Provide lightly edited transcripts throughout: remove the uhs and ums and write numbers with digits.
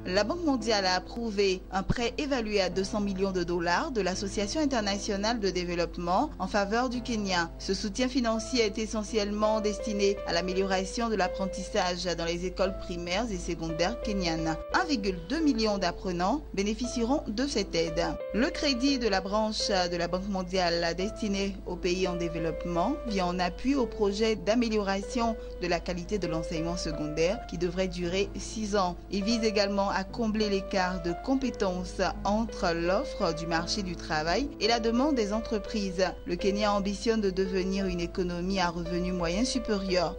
la Banque mondiale a approuvé un prêt évalué à 200 millions de dollars de l'Association internationale de développement en faveur du Kenya. Ce soutien financier est essentiellement destiné à l'amélioration de l'apprentissage dans les écoles primaires et secondaires kenyanes. 1,2 million d'apprenants bénéficieront de cette aide. Le crédit de la branche de la Banque mondiale destiné aux pays en développement vient en appui au projet d'amélioration de la qualité de l'enseignement secondaire qui devrait durer 6 ans. Il vise également à combler l'écart de compétences entre l'offre du marché du travail et la demande des entreprises. Le Kenya ambitionne de devenir une économie à revenu moyen supérieur.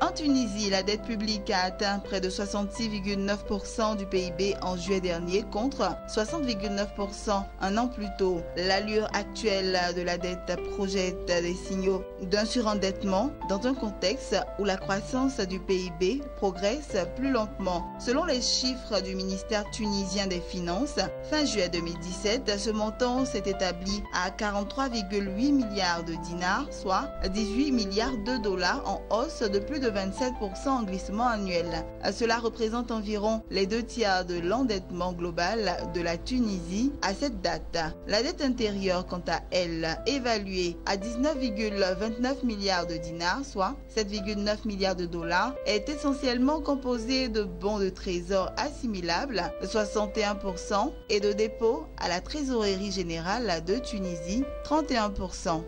En Tunisie, la dette publique a atteint près de 66,9% du PIB en juillet dernier contre 60,9% un an plus tôt. L'allure actuelle de la dette projette des signaux d'un surendettement dans un contexte où la croissance du PIB progresse plus lentement. Selon les chiffres du ministère tunisien des Finances, fin juillet 2017, ce montant s'est établi à 43,8 milliards de dinars, soit 18 milliards de dollars en hausse de plus de 27% en glissement annuel. Cela représente environ les 2/3 de l'endettement global de la Tunisie à cette date. La dette intérieure, quant à elle, évaluée à 19,29 milliards de dinars, soit 7,9 milliards de dollars, est essentiellement composée de bons de trésor assimilables, 61%, et de dépôts à la Trésorerie générale de Tunisie, 31%.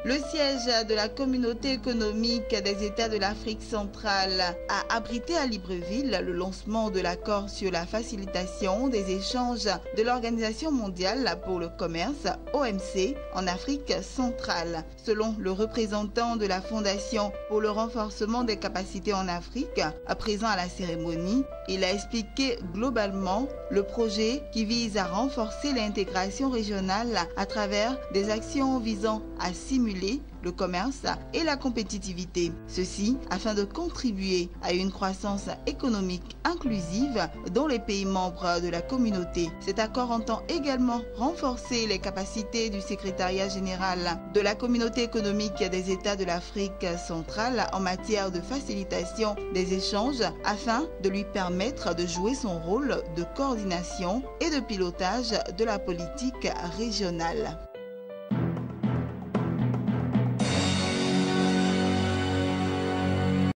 Le siège de la communauté économique des États de l'Afrique centrale a abrité à Libreville le lancement de l'accord sur la facilitation des échanges de l'Organisation mondiale pour le commerce, OMC, en Afrique centrale. Selon le représentant de la Fondation pour le renforcement des capacités en Afrique, présent à la cérémonie, il a expliqué globalement le projet qui vise à renforcer l'intégration régionale à travers des actions visant à stimuler le commerce et la compétitivité. Ceci afin de contribuer à une croissance économique inclusive dans les pays membres de la communauté. Cet accord entend également renforcer les capacités du secrétariat général de la communauté économique des États de l'Afrique centrale en matière de facilitation des échanges afin de lui permettre de jouer son rôle de coordination et de pilotage de la politique régionale.